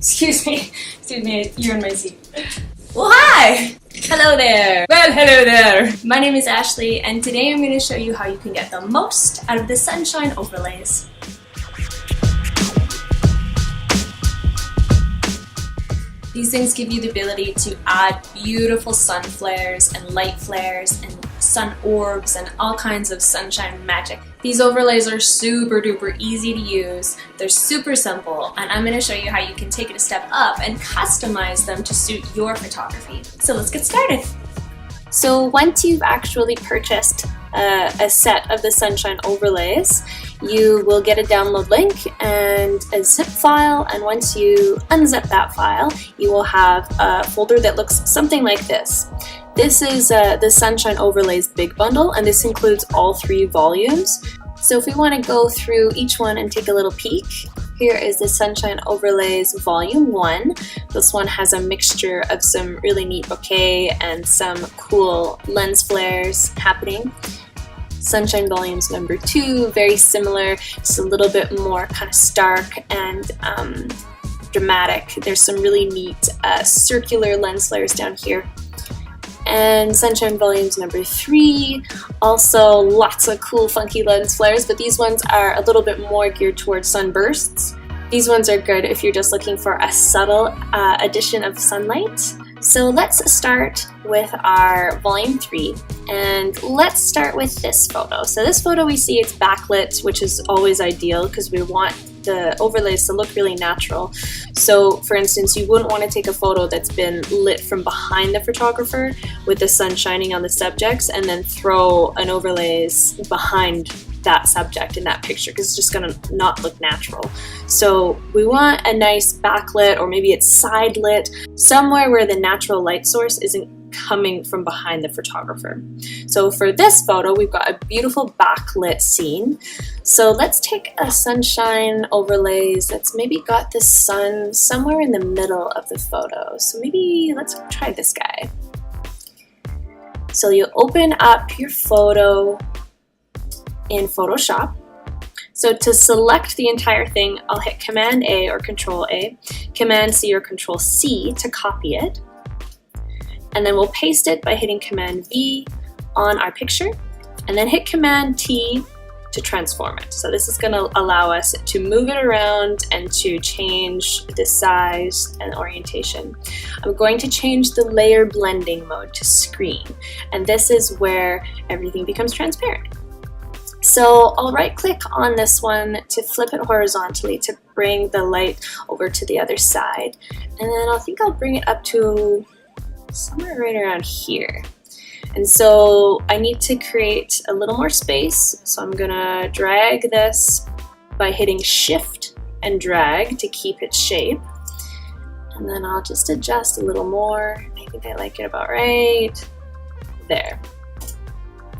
Excuse me, you're in my seat. Well, hi! Hello there! Well, hello there! My name is Ashley, and today I'm going to show you how you can get the most out of the sunshine overlays. These things give you the ability to add beautiful sun flares and light flares and sun orbs and all kinds of sunshine magic. These overlays are super duper easy to use, they're super simple, and I'm going to show you how you can take it a step up and customize them to suit your photography. So let's get started. So once you've actually purchased a set of the sunshine overlays, you will get a download link and a zip file, and once you unzip that file, you will have a folder that looks something like this. This is the Sunshine Overlays Big Bundle, and this includes all 3 volumes. So if we want to go through each one and take a little peek, here is the Sunshine Overlays Volume 1. This one has a mixture of some really neat bokeh and some cool lens flares happening. Sunshine Volumes number 2, very similar, just a little bit more kind of stark and dramatic. There's some really neat circular lens flares down here. And Sunshine Volumes number 3, also lots of cool funky lens flares, but these ones are a little bit more geared towards sunbursts. These ones are good if you're just looking for a subtle addition of sunlight. So let's start with our volume 3, and let's start with this photo. So this photo, we see it's backlit, which is always ideal because we want the overlays to look really natural. So for instance, you wouldn't want to take a photo that's been lit from behind the photographer with the sun shining on the subjects and then throw an overlays behind that subject in that picture, because it's just going to not look natural. So we want a nice backlit, or maybe it's side lit, somewhere where the natural light source isn't coming from behind the photographer. So for this photo, we've got a beautiful backlit scene. So let's take a sunshine overlays that's maybe got the sun somewhere in the middle of the photo. So maybe let's try this guy. So you open up your photo in Photoshop. So to select the entire thing, I'll hit Command A or Control A, Command C or Control C to copy it. And then we'll paste it by hitting Command V on our picture, and then hit Command T to transform it. So this is going to allow us to move it around and to change the size and orientation. I'm going to change the layer blending mode to screen, and this is where everything becomes transparent. So I'll right click on this one to flip it horizontally to bring the light over to the other side, and then I think I'll bring it up to somewhere right around here. And so I need to create a little more space, so I'm gonna drag this by hitting Shift and drag to keep its shape, and then I'll just adjust a little more. I think I like it about right there.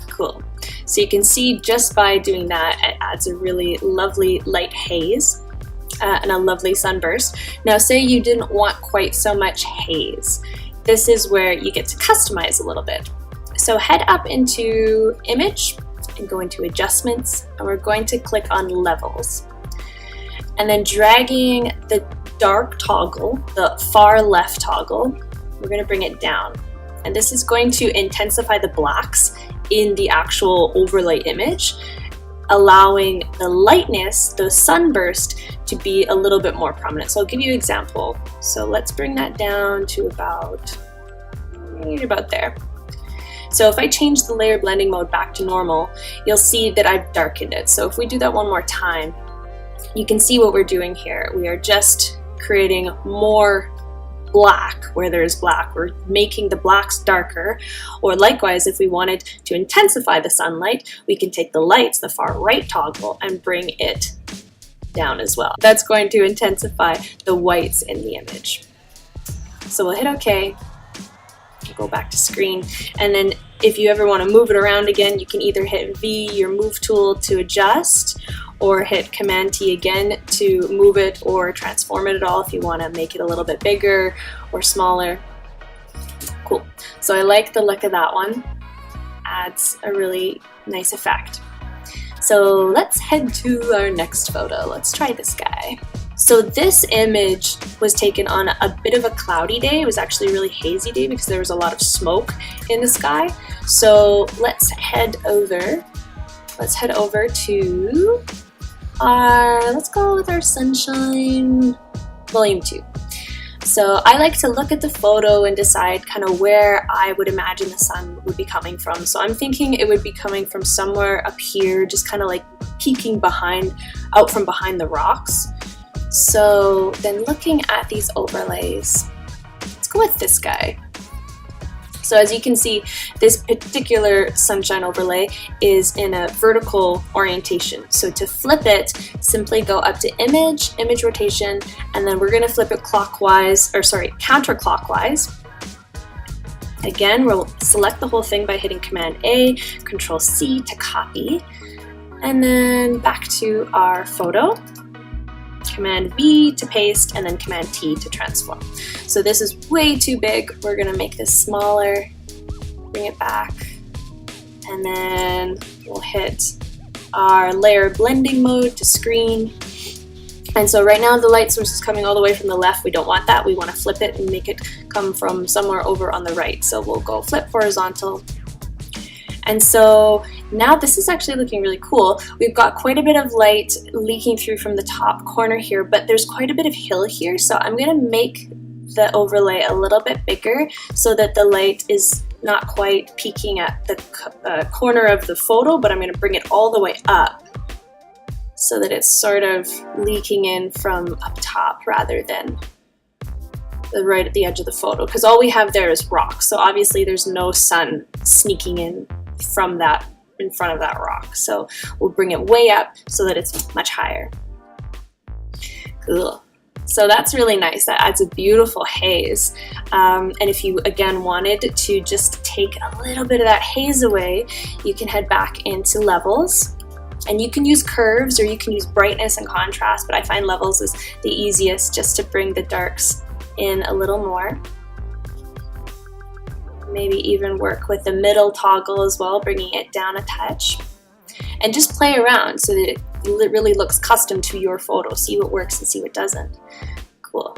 Cool. So you can see just by doing that, it adds a really lovely light haze and a lovely sunburst. Now say you didn't want quite so much haze. This is where you get to customize a little bit. So head up into Image and go into Adjustments, and we're going to click on Levels. And then dragging the dark toggle, the far left toggle, we're going to bring it down. And this is going to intensify the blacks in the actual overlay image, allowing the lightness, the sunburst, to be a little bit more prominent. So I'll give you an example. So let's bring that down to about there. So if I change the layer blending mode back to normal, you'll see that I've darkened it. So if we do that one more time, you can see what we're doing here. We are just creating more black where there's black. We're making the blacks darker. Or likewise, if we wanted to intensify the sunlight, we can take the lights, the far right toggle, and bring it down as well. That's going to intensify the whites in the image. So we'll hit OK, go back to screen, and then if you ever want to move it around again, you can either hit V, your move tool, to adjust, or hit Command T again to move it or transform it at all if you want to make it a little bit bigger or smaller. Cool. So I like the look of that one. Adds a really nice effect. So let's head to our next photo. Let's try this guy. So this image was taken on a bit of a cloudy day. It was actually a really hazy day because there was a lot of smoke in the sky. So let's head over to let's go with our Sunshine Volume 2. So I like to look at the photo and decide kind of where I would imagine the sun would be coming from. So I'm thinking it would be coming from somewhere up here, just kind of like peeking out from behind the rocks. So then looking at these overlays, let's go with this guy. So as you can see, this particular sunshine overlay is in a vertical orientation. So to flip it, simply go up to image rotation, and then we're gonna flip it counterclockwise. Again, we'll select the whole thing by hitting Command A, Control C to copy, and then back to our photo. Command V to paste, and then Command T to transform. So this is way too big. We're gonna make this smaller, bring it back, and then we'll hit our layer blending mode to screen. And so right now the light source is coming all the way from the left. We don't want that. We want to flip it and make it come from somewhere over on the right. So we'll go flip horizontal. And so now this is actually looking really cool. We've got quite a bit of light leaking through from the top corner here, but there's quite a bit of hill here. So I'm gonna make the overlay a little bit bigger so that the light is not quite peeking at the corner of the photo, but I'm gonna bring it all the way up so that it's sort of leaking in from up top rather than right at the edge of the photo, because all we have there is rock. So obviously there's no sun sneaking in from that, in front of that rock. So we'll bring it way up so that it's much higher. Cool. So that's really nice. That adds a beautiful haze. And if you again wanted to just take a little bit of that haze away, you can head back into levels. And you can use curves or you can use brightness and contrast, but I find levels is the easiest just to bring the darks in a little more. Maybe even work with the middle toggle as well, bringing it down a touch. And just play around so that it really looks custom to your photo. See what works and see what doesn't. Cool.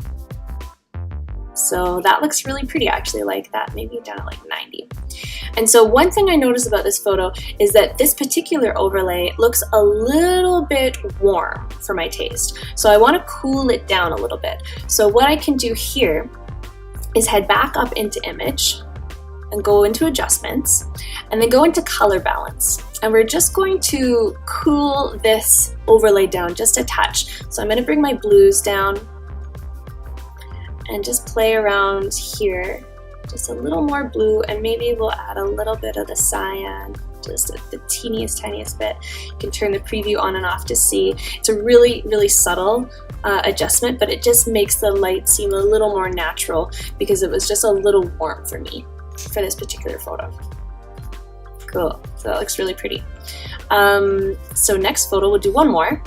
So that looks really pretty. I actually like that. Maybe down at like 90. And so one thing I noticed about this photo is that this particular overlay looks a little bit warm for my taste. So I want to cool it down a little bit. So what I can do here is head back up into image and go into adjustments and then go into color balance. And we're just going to cool this overlay down just a touch. So I'm going to bring my blues down and just play around here. Just a little more blue, and maybe we'll add a little bit of the cyan, just the teeniest, tiniest bit. You can turn the preview on and off to see. It's a really, really subtle adjustment, but it just makes the light seem a little more natural because it was just a little warm for me for this particular photo. Cool, so that looks really pretty. So next photo, we'll do one more.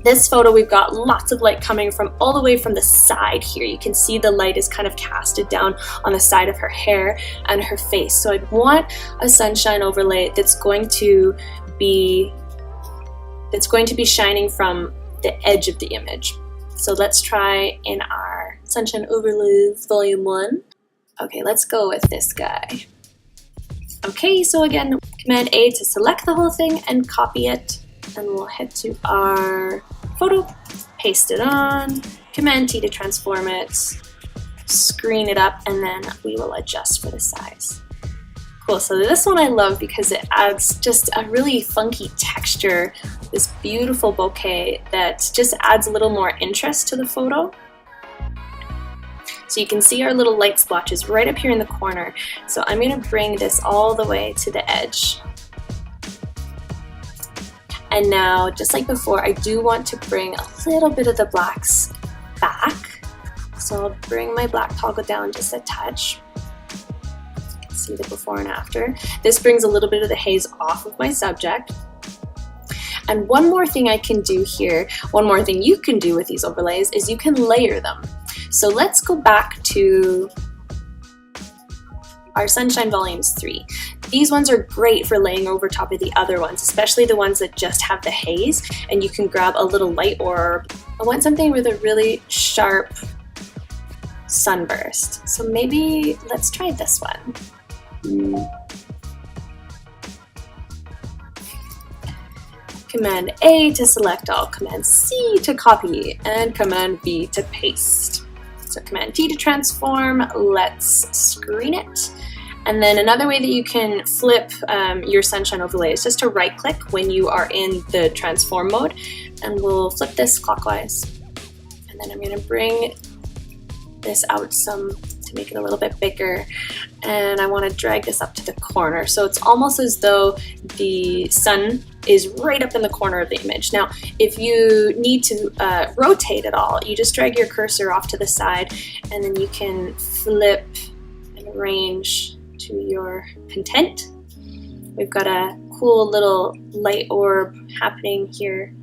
This photo, we've got lots of light coming from all the way from the side here. You can see the light is kind of casted down on the side of her hair and her face. So I'd want a sunshine overlay that's going to be shining from the edge of the image. So let's try in our Sunshine Overlays Volume 1. Okay, let's go with this guy. Okay, so again, Command A to select the whole thing and copy it. And we'll head to our photo, paste it on, Command T to transform it, screen it up, and then we will adjust for the size. Cool, so this one I love because it adds just a really funky texture, this beautiful bokeh that just adds a little more interest to the photo. So you can see our little light splotches right up here in the corner. So I'm going to bring this all the way to the edge. And now, just like before, I do want to bring a little bit of the blacks back. So I'll bring my black toggle down just a touch. You can see the before and after. This brings a little bit of the haze off of my subject. And one more thing I can do here, one more thing you can do with these overlays is you can layer them. So let's go back to our Sunshine Volumes 3. These ones are great for laying over top of the other ones, especially the ones that just have the haze, and you can grab a little light orb. I want something with a really sharp sunburst. So maybe let's try this one. Command A to select all, Command C to copy, and Command V to paste. So Command T to transform, let's screen it. And then another way that you can flip your sunshine overlay is just to right click when you are in the transform mode, and we'll flip this clockwise. And then I'm going to bring this out some to make it a little bit bigger, and I want to drag this up to the corner so it's almost as though the sun is right up in the corner of the image. Now if you need to rotate it all, you just drag your cursor off to the side and then you can flip and arrange to your content. We've got a cool little light orb happening here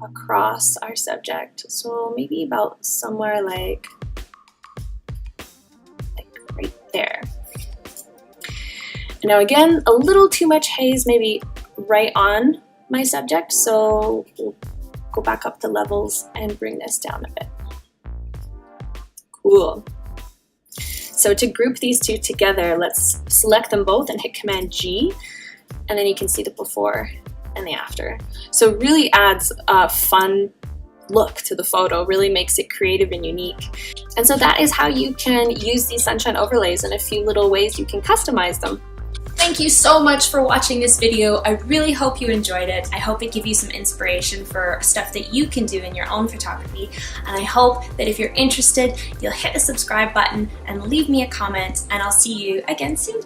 across our subject, so maybe about somewhere like right there. Now again, a little too much haze maybe right on my subject, so we'll go back up the levels and bring this down a bit. Cool. So to group these two together, let's select them both and hit Command G, and then you can see the before and the after. So it really adds a fun look to the photo, really makes it creative and unique. And so that is how you can use these sunshine overlays, in a few little ways you can customize them. Thank you so much for watching this video. I really hope you enjoyed it. I hope it gave you some inspiration for stuff that you can do in your own photography. And I hope that if you're interested, you'll hit the subscribe button and leave me a comment, and I'll see you again soon.